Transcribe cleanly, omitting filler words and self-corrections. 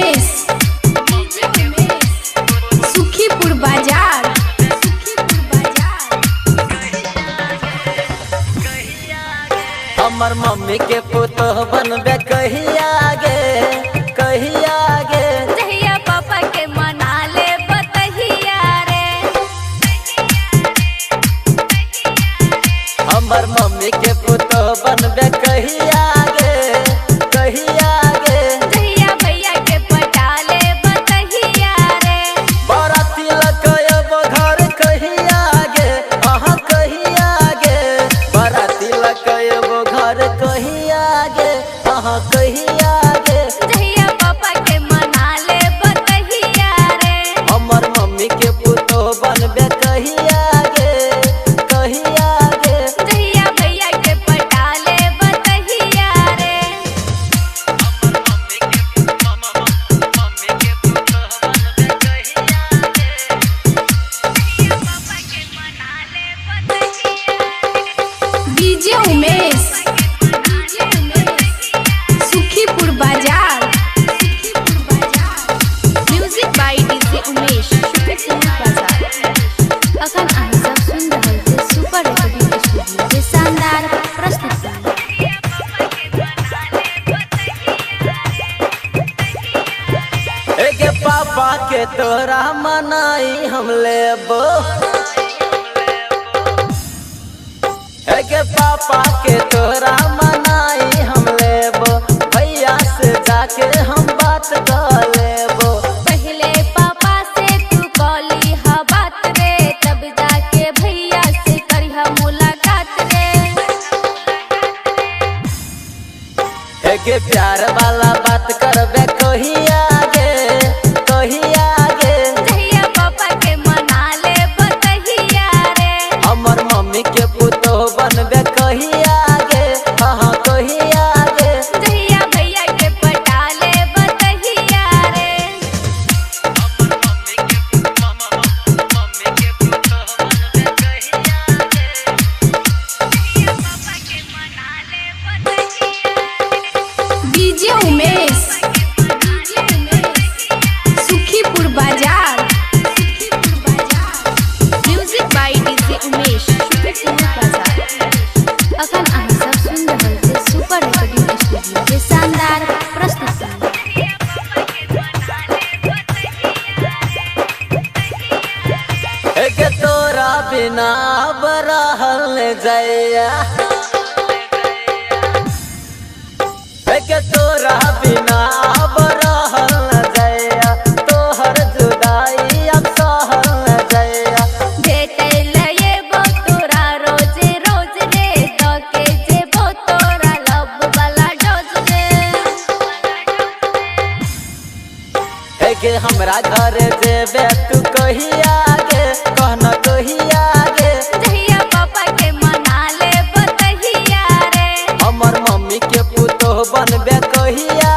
उमेश सुखीपुर बाजार। हमर मम्मी के पुतोह बनबे कहिया गे कहिया गे। जहिया पापा के मना ले बतहिया रे। हमर मम्मी के पुतोह बनबे कहिया गे कहिया गे। जहिया भैया के पटा ले बतहिया रे। बाराती लकयब घर कहिया गे अहाँ कहिया गे। बाराती लकयब घर कहिया गे अहाँ कहिया गे। जहिया पापा के मना ले बतहिया रे। हमर मम्मी के पुतोह बनबे कहिया गे कहिया गे। जहिया भैया के पटा ले बतहिया रे। डीजे उमेश सुखीपुर बाजार। Music by DJ Umesh Sukhipur बाजार। अखन अहाँ सब सुन रहल छै सुपर रिकॉर्डिंग स्टूडियो के शानदार प्रस्तुति। एके पापा के तोरा मनाई हम लेबो। एके पापा के तोरा मनाई हम लेबो। भैया से जाके हम बात कर लेबो। पहले पापा से तू कॉली हा बात रे। तब जाके भैया से करिहा मुलाकात रे। एके प्यार वाला बात करबे कहिया गे कहिया गे। जहिया पापा के मना ले बतहिया रे। हमर मम्मी के पुतोह बनबे कहिया गे अहाँ कहिया गे। जहिया भैया के पटा ले बतहिया रे। डीजे उमेश सुखीपुर बाजार। Music by DJ Umesh Sukhipur बाजार। अखन अहाँ सब सुन रहल छै सुपर रिकॉर्डिंग स्टूडियो के शानदार प्रस्तुति। एके तोरा बिना अब रहल जाइया। एके तोरा बिना अब रहल जाइया। तोहर जुदाई अब सहल जाइया। भेटै लये बो तोरा रोजे रोज रे। द के जेबो तोरा लब वाला डोज रे। एके हमरा घर जेबे तू कहिया गे कहना कहिया गे। जहिया पापा के मना ले बतहिया रे। हमर मम्मी के पुतोह बनबे कहिया